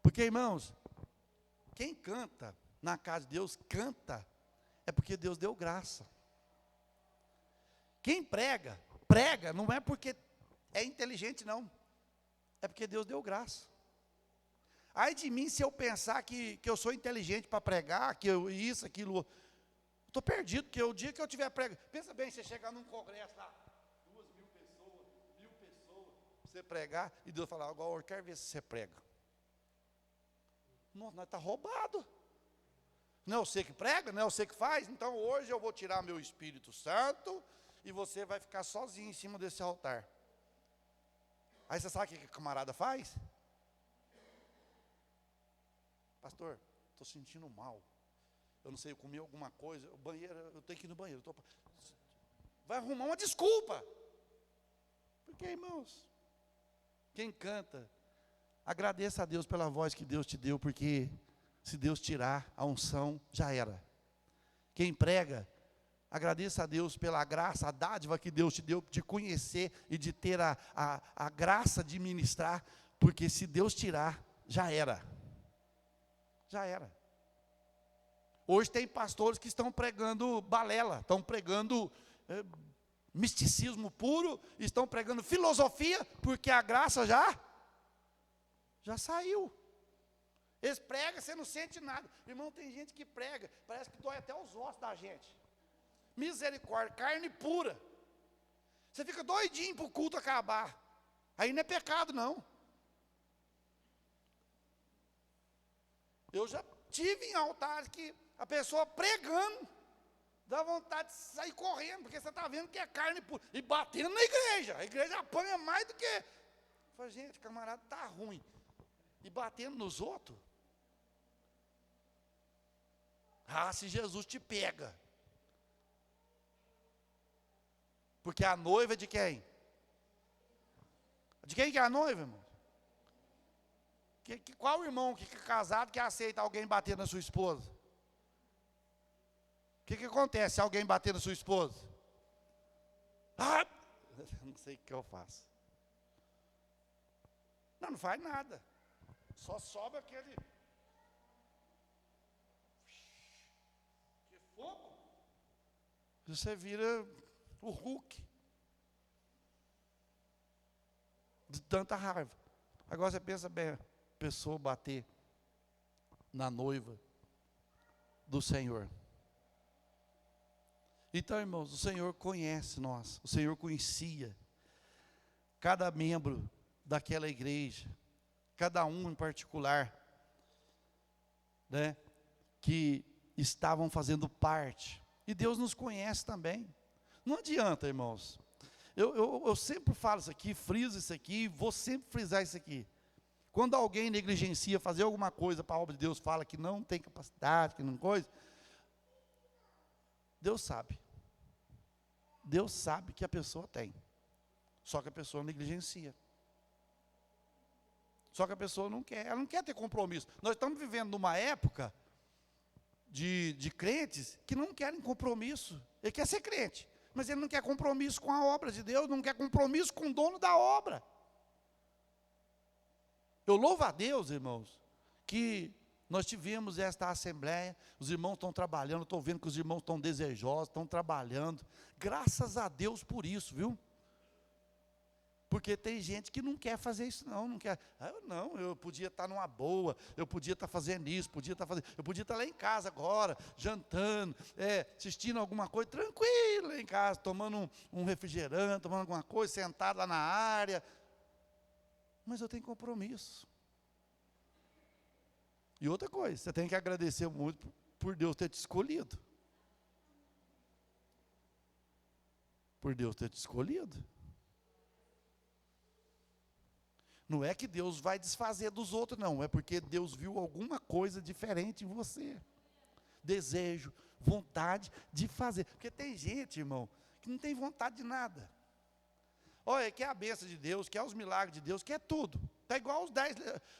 Porque, irmãos, quem canta na casa de Deus, canta, é porque Deus deu graça. Quem prega, não é porque é inteligente, não. É porque Deus deu graça. Ai de mim se eu pensar que eu sou inteligente para pregar, que eu isso, aquilo. Estou perdido, porque o dia que eu tiver pregando. Pensa bem, você chegar num congresso lá, 2.000 pessoas, 1.000 pessoas, você pregar, e Deus falar, agora eu quero ver se você prega. Nossa, nós está roubado. Não é você que prega, não é você que faz, então hoje eu vou tirar meu Espírito Santo e você vai ficar sozinho em cima desse altar. Aí você sabe o que a camarada faz? Pastor, estou sentindo mal. Eu não sei, eu comi alguma coisa, o banheiro, eu tenho que ir no banheiro. Vai arrumar uma desculpa. Porque, irmãos, quem canta, agradeça a Deus pela voz que Deus te deu, porque se Deus tirar a unção, já era. Quem prega, agradeça a Deus pela graça, a dádiva que Deus te deu, de conhecer e de ter a graça de ministrar, porque se Deus tirar, já era. Já era. Hoje tem pastores que estão pregando balela, estão pregando misticismo puro, estão pregando filosofia, porque a graça já saiu. Eles pregam, você não sente nada. Irmão, tem gente que prega, parece que dói até os ossos da gente. Misericórdia, carne pura. Você fica doidinho para o culto acabar. Aí não é pecado, não. Eu já tive em altares que a pessoa pregando, dá vontade de sair correndo, porque você está vendo que é carne pura. E batendo na igreja. A igreja apanha mais do que... Eu falei, gente, o camarada está ruim. E batendo nos outros. Ah, se Jesus te pega. Porque a noiva é de quem? De quem que é a noiva, irmão? Qual irmão que é casado que aceita alguém bater na sua esposa? O que acontece se alguém bater na sua esposa? Ah, não sei o que eu faço. Não faz nada. Só sobe aquele... Que fogo. Você vira o Hulk. De tanta raiva. Agora você pensa bem, a pessoa bater na noiva do Senhor. Então, irmãos, o Senhor conhece nós. O Senhor conhecia cada membro daquela igreja. Cada um em particular, né, que estavam fazendo parte. E Deus nos conhece também. Não adianta, irmãos. Eu sempre falo isso aqui, friso isso aqui, vou sempre frisar isso aqui. Quando alguém negligencia fazer alguma coisa para a obra de Deus, fala que não tem capacidade, que não coisa, Deus sabe. Deus sabe que a pessoa tem. Só que a pessoa negligencia. Só que a pessoa não quer, ela não quer ter compromisso. Nós estamos vivendo numa época de crentes que não querem compromisso. Ele quer ser crente, mas ele não quer compromisso com a obra de Deus, não quer compromisso com o dono da obra. Eu louvo a Deus, irmãos, que nós tivemos esta assembleia, os irmãos estão trabalhando, estou vendo que os irmãos estão desejosos, estão trabalhando. Graças a Deus por isso, viu? Porque tem gente que não quer fazer isso não quer. Não, eu podia estar numa boa, eu podia estar fazendo isso, eu podia estar lá em casa agora, jantando, assistindo alguma coisa, tranquilo lá em casa, tomando um refrigerante, tomando alguma coisa, sentado lá na área. Mas eu tenho compromisso. E outra coisa, você tem que agradecer muito por Deus ter te escolhido. Por Deus ter te escolhido. Não é que Deus vai desfazer dos outros, não. É porque Deus viu alguma coisa diferente em você. Desejo, vontade de fazer. Porque tem gente, irmão, que não tem vontade de nada. Olha, quer a bênção de Deus, quer os milagres de Deus, quer tudo. Está igual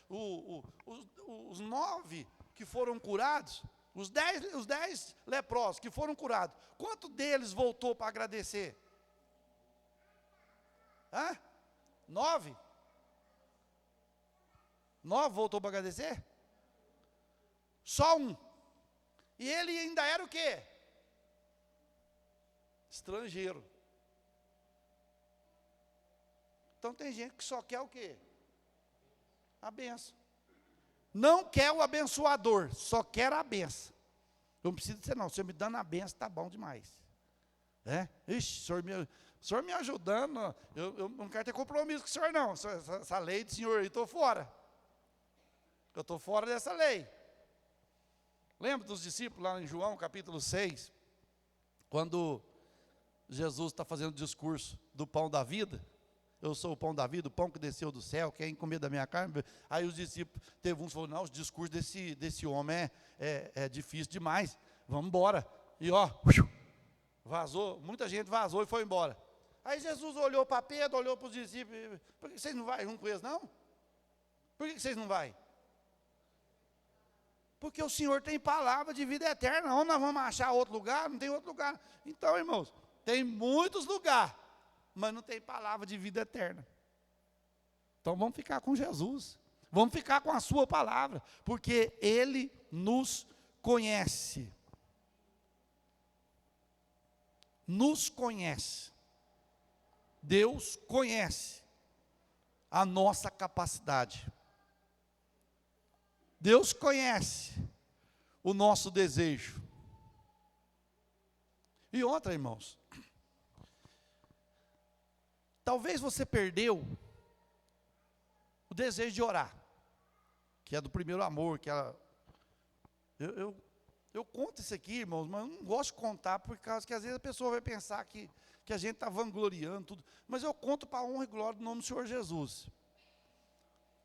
os 9 que foram curados, os 10 leprosos que foram curados. Quanto deles voltou para agradecer? 9? 9 voltou para agradecer? Só um. E ele ainda era o quê? Estrangeiro. Então tem gente que só quer o quê? A benção. Não quer o abençoador, só quer a benção. Eu não preciso dizer não, o senhor me dando a benção está bom demais. Ixi, o senhor me ajudando, eu não quero ter compromisso com o senhor não. Essa lei do senhor aí, estou fora. Eu estou fora dessa lei. Lembra dos discípulos lá em João capítulo 6, quando Jesus está fazendo o discurso do pão da vida, eu sou o pão da vida, o pão que desceu do céu, quem comer da minha carne. Aí os discípulos, teve uns que falaram, não, o discurso desse homem é difícil demais, vamos embora. E ó, vazou, muita gente vazou e foi embora. Aí Jesus olhou para Pedro, olhou para os discípulos, por que vocês não vão junto com eles, não? Por que vocês não vão? Porque o Senhor tem palavra de vida eterna. Onde nós vamos achar outro lugar? Não tem outro lugar. Então, irmãos, tem muitos lugares, mas não tem palavra de vida eterna. Então vamos ficar com Jesus. Vamos ficar com a sua palavra, porque Ele nos conhece. Nos conhece. Deus conhece a nossa capacidade. Deus conhece o nosso desejo. E outra, irmãos, talvez você perdeu o desejo de orar, que é do primeiro amor, que ela... Eu conto isso aqui, irmãos, mas eu não gosto de contar, por causa que às vezes a pessoa vai pensar que a gente está vangloriando tudo, mas eu conto para a honra e glória do nome do Senhor Jesus.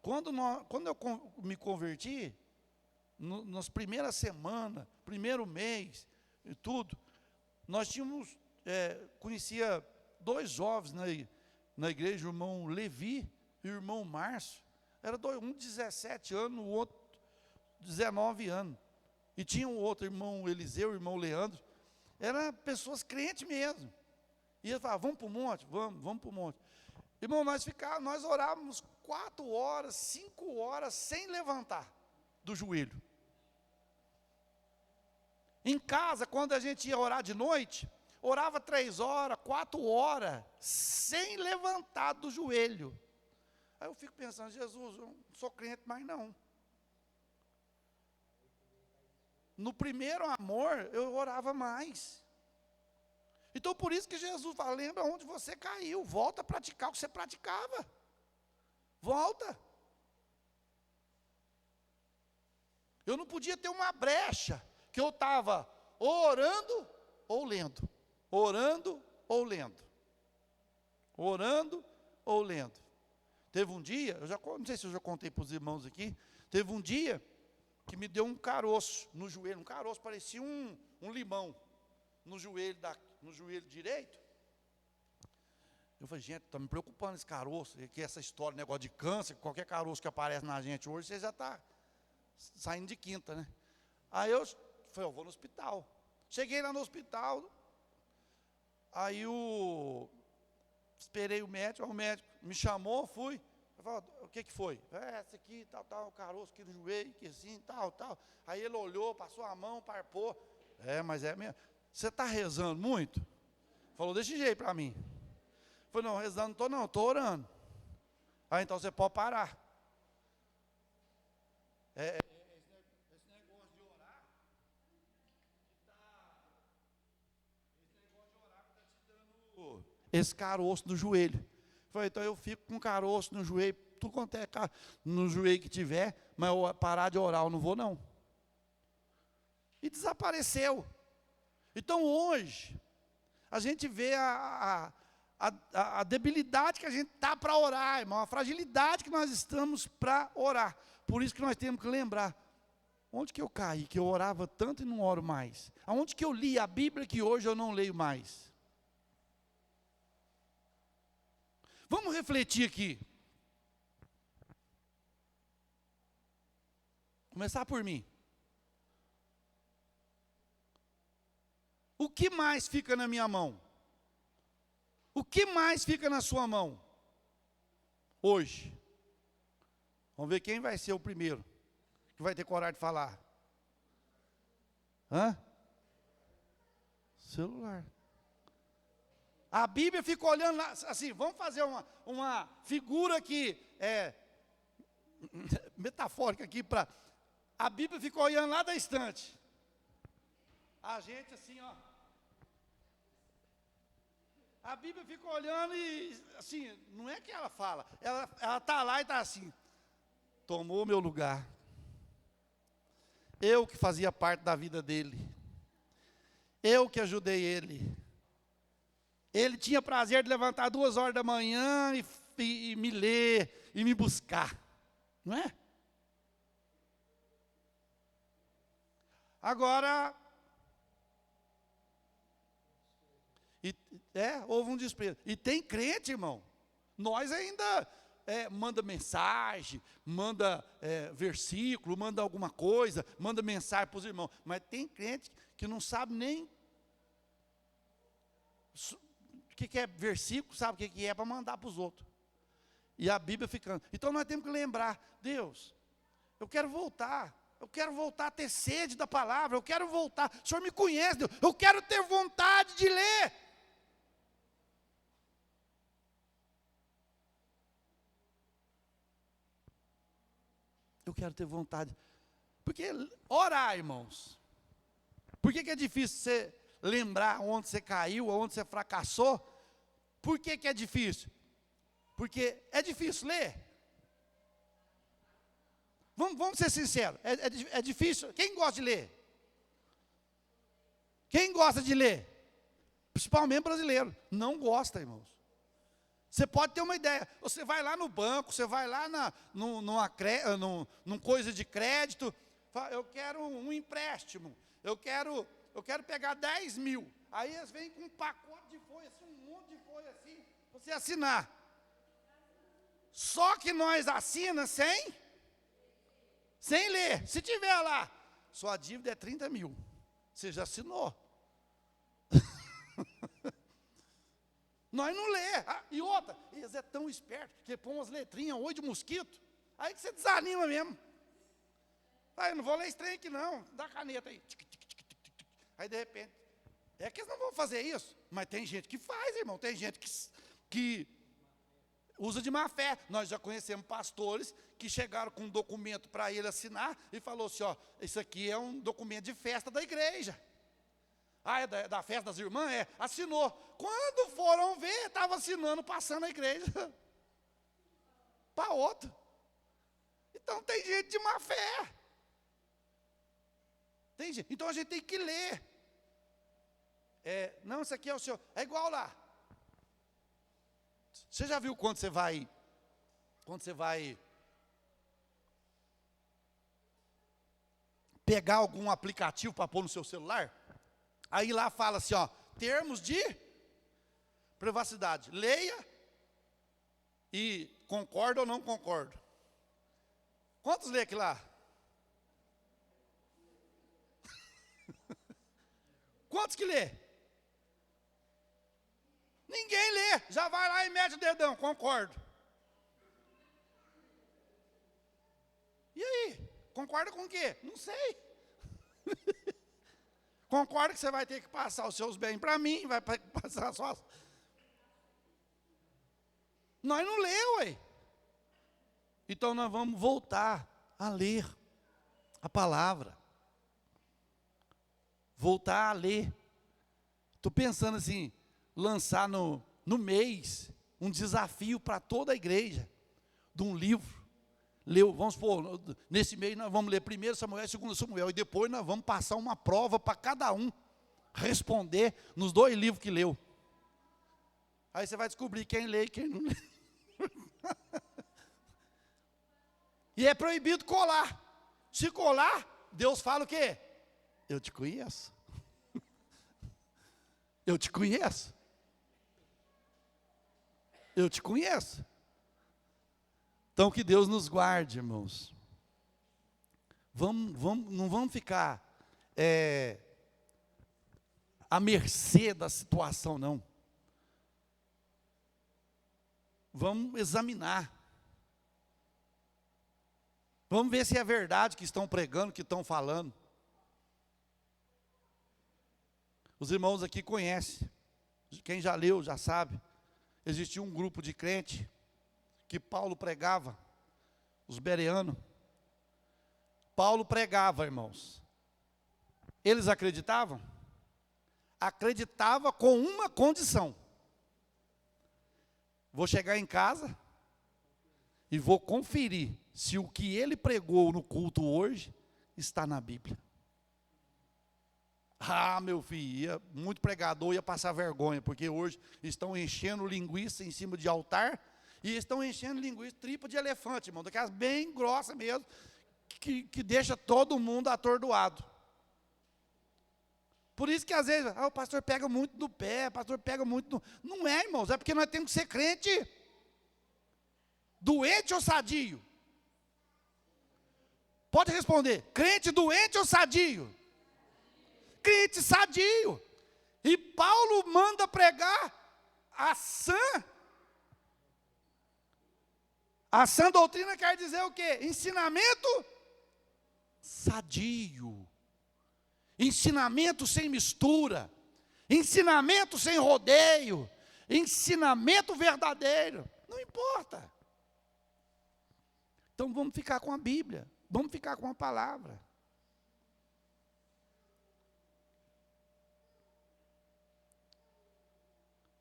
Quando eu me converti, nas primeiras semanas, primeiro mês e tudo, nós tínhamos, conhecia 2 jovens na igreja, o irmão Levi e o irmão Márcio. Era um de 17 anos, o outro 19 anos. E tinha um outro irmão Eliseu, o irmão Leandro. Eram pessoas crentes mesmo. E eles falavam, vamos para o monte? Vamos para o monte. Irmão, nós orávamos 4 horas, 5 horas, sem levantar do joelho. Em casa, quando a gente ia orar de noite, orava 3 horas, 4 horas, sem levantar do joelho. Aí eu fico pensando, Jesus, eu não sou crente mais não. No primeiro amor, eu orava mais. Então, por isso que Jesus fala, lembra onde você caiu, volta a praticar o que você praticava. Volta. Eu não podia ter uma brecha, que eu estava orando ou lendo. Orando ou lendo. Orando ou lendo. Teve um dia, não sei se eu já contei para os irmãos aqui, teve um dia que me deu um caroço no joelho, um caroço, parecia um limão no joelho direito. Eu falei, gente, está me preocupando esse caroço, que essa história, negócio de câncer, qualquer caroço que aparece na gente hoje, você já está saindo de quinta, né? Aí eu falei, eu vou no hospital. Cheguei lá no hospital, aí esperei o médico me chamou, fui. Eu falei, o que foi? Esse aqui, tal, caroço aqui no joelho, que assim, tal. Aí ele olhou, passou a mão, parpou. Mas é mesmo. Você está rezando muito? Falou desse jeito para mim. Eu falei, não, rezando não estou orando. Aí então você pode parar. Esse negócio de orar, está te dando esse caroço no joelho. Eu falei, então eu fico com caroço no joelho, tudo quanto é no joelho que tiver, mas eu parar de orar, eu não vou não. E desapareceu. Então hoje, a gente vê a debilidade que a gente está para orar, irmão, a fragilidade que nós estamos para orar. Por isso que nós temos que lembrar, onde que eu caí, que eu orava tanto e não oro mais? Aonde que eu li a Bíblia que hoje eu não leio mais? Vamos refletir aqui. Começar por mim. O que mais fica na minha mão? O que mais fica na sua mão? Hoje. Vamos ver quem vai ser o primeiro que vai ter coragem de falar. Celular. A Bíblia fica olhando lá, assim, vamos fazer uma figura aqui, metafórica aqui, para... A Bíblia fica olhando lá da estante. A gente assim, ó. A Bíblia fica olhando e, assim, não é que ela fala, ela está lá e está assim, tomou meu lugar. Eu que fazia parte da vida dele. Eu que ajudei ele. Ele tinha prazer de levantar 2 horas da manhã e e me ler e me buscar, não é? Agora, houve um desprezo. E tem crente, irmão, nós ainda manda mensagem, manda versículo, manda alguma coisa, manda mensagem para os irmãos, mas tem crente que não sabe nem o que é versículo, sabe o que é para mandar para os outros. E a Bíblia ficando. Então nós temos que lembrar, Deus, eu quero voltar a ter sede da palavra, eu quero voltar, o Senhor me conhece, Deus, eu quero ter vontade de ler. Eu quero ter vontade, porque orar, irmãos, por que é difícil você lembrar onde você caiu, onde você fracassou? Por que é difícil? Porque é difícil ler. Vamos ser sinceros, é difícil. Quem gosta de ler? Quem gosta de ler? Principalmente brasileiro. Não gosta, irmãos. Você pode ter uma ideia. Você vai lá no banco, você vai lá num coisa de crédito. Fala, eu quero um empréstimo. Eu quero pegar 10 mil. Aí eles vêm com um pacote de folha, assim, um monte de folha assim, para você assinar. Só que nós assinamos sem ler. Se tiver lá, sua dívida é 30 mil. Você já assinou. Nós não lê. E outra, eles é tão esperto que põe umas letrinhas, oi de mosquito. Aí que você desanima mesmo. Eu não vou ler esse trem aqui não, dá a caneta aí. Aí de repente, é que eles não vão fazer isso. Mas tem gente que faz, irmão. Tem gente que usa de má fé. Nós já conhecemos pastores que chegaram com um documento para ele assinar e falou assim, ó, isso aqui é um documento de festa da igreja. É da festa das irmãs? Assinou. Quando foram ver, estava assinando, passando a igreja para outro. Então tem gente de má fé. Tem gente. Então a gente tem que ler. Não, isso aqui é o seu. É igual lá. Você já viu quando você vai pegar algum aplicativo para pôr no seu celular? Aí lá fala assim, ó, termos de privacidade. Leia e concorda ou não concorda. Quantos lê aqui lá? Quantos que lê? Ninguém lê. Já vai lá e mete o dedão, concordo. E aí? Concorda com o quê? Não sei. Concorda que você vai ter que passar os seus bens para mim, vai passar só. Nós não lemos, ué. Então nós vamos voltar a ler a palavra. Voltar a ler. Estou pensando assim, lançar no mês um desafio para toda a igreja, de um livro. Vamos supor, nesse mês nós vamos ler 1 Samuel e 2 Samuel, e depois nós vamos passar uma prova para cada um responder nos 2 livros que leu. Aí você vai descobrir quem lê e quem não lê. E é proibido colar. Se colar, Deus fala o quê? Eu te conheço. Eu te conheço. Eu te conheço. Então que Deus nos guarde, irmãos. Não vamos ficar à mercê da situação, não. Vamos examinar. Vamos ver se é verdade que estão pregando, que estão falando. Os irmãos aqui conhecem. Quem já leu, já sabe. Existia um grupo de crente que Paulo pregava, os bereanos. Paulo pregava, irmãos. Eles acreditavam? Acreditava com uma condição. Vou chegar em casa e vou conferir se o que ele pregou no culto hoje está na Bíblia. Meu filho, muito pregador ia passar vergonha, porque hoje estão enchendo linguiça em cima de altar E estão enchendo linguiça, tripa de elefante, irmão, daquelas bem grossas mesmo, que deixa todo mundo atordoado. Por isso que às vezes, o pastor pega muito do pé, o pastor pega muito do... Não é, irmãos, é porque nós temos que ser crente. Doente ou sadio? Pode responder, crente doente ou sadio? Crente sadio. E Paulo manda pregar a sã doutrina quer dizer o quê? Ensinamento sadio. Ensinamento sem mistura. Ensinamento sem rodeio. Ensinamento verdadeiro. Não importa. Então vamos ficar com a Bíblia. Vamos ficar com a palavra.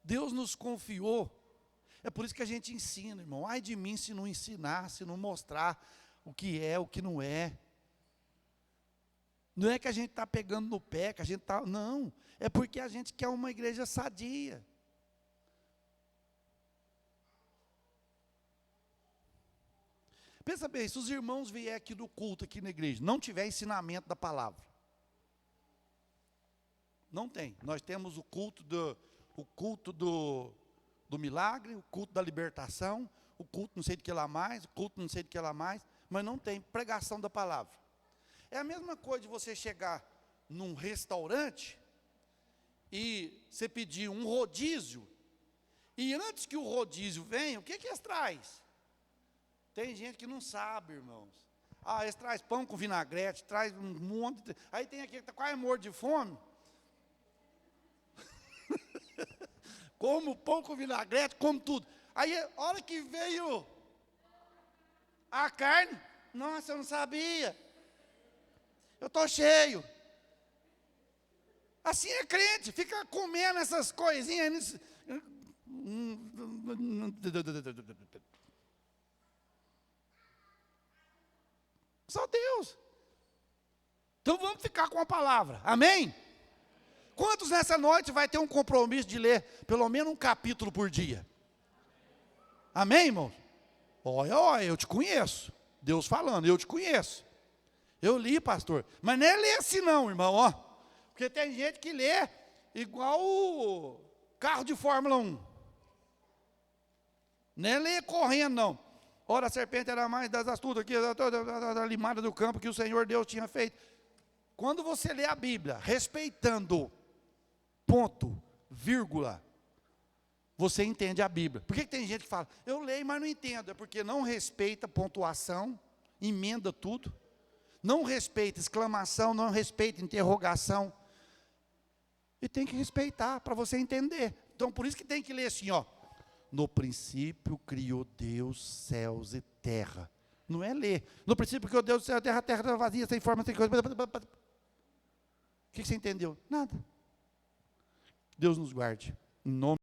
Deus nos confiou. É por isso que a gente ensina, irmão. Ai de mim se não ensinar, se não mostrar o que é, o que não é. Não é que a gente está pegando no pé, que a gente está... Não, é porque a gente quer uma igreja sadia. Pensa bem, se os irmãos vierem aqui do culto, aqui na igreja, não tiver ensinamento da palavra. Não tem. Nós temos o culto do milagre, o culto da libertação, o culto não sei de que lá mais, o culto não sei de que lá mais, mas não tem pregação da palavra. É a mesma coisa de você chegar num restaurante e você pedir um rodízio, e antes que o rodízio venha, o que eles trazem? Tem gente que não sabe, irmãos. Eles trazem pão com vinagrete, traz um monte de... Aí tem aquele que está quase morto de fome. Como pão com vinagrete, como tudo. Aí, a hora que veio a carne, nossa, eu não sabia. Eu estou cheio. Assim é crente, fica comendo essas coisinhas. Só Deus. Então vamos ficar com a palavra. Amém? Quantos nessa noite vai ter um compromisso de ler pelo menos um capítulo por dia? Amém, irmão? Olha, eu te conheço. Deus falando, eu te conheço. Eu li, pastor. Mas não é ler assim não, irmão, ó. Porque tem gente que lê igual o carro de Fórmula 1. Não é ler correndo, não. Ora, a serpente era mais das astutas aqui, da limada do campo que o Senhor Deus tinha feito. Quando você lê a Bíblia, respeitando ponto, vírgula, você entende a Bíblia. Por que tem gente que fala, eu leio, mas não entendo? É porque não respeita pontuação, emenda tudo. Não respeita exclamação, não respeita interrogação. E tem que respeitar para você entender. Então, por isso que tem que ler assim, ó. No princípio criou Deus céus e terra. Não é ler. No princípio criou Deus céus e terra, a terra era vazia, sem forma, sem coisa. O que você entendeu? Nada. Deus nos guarde. Em nome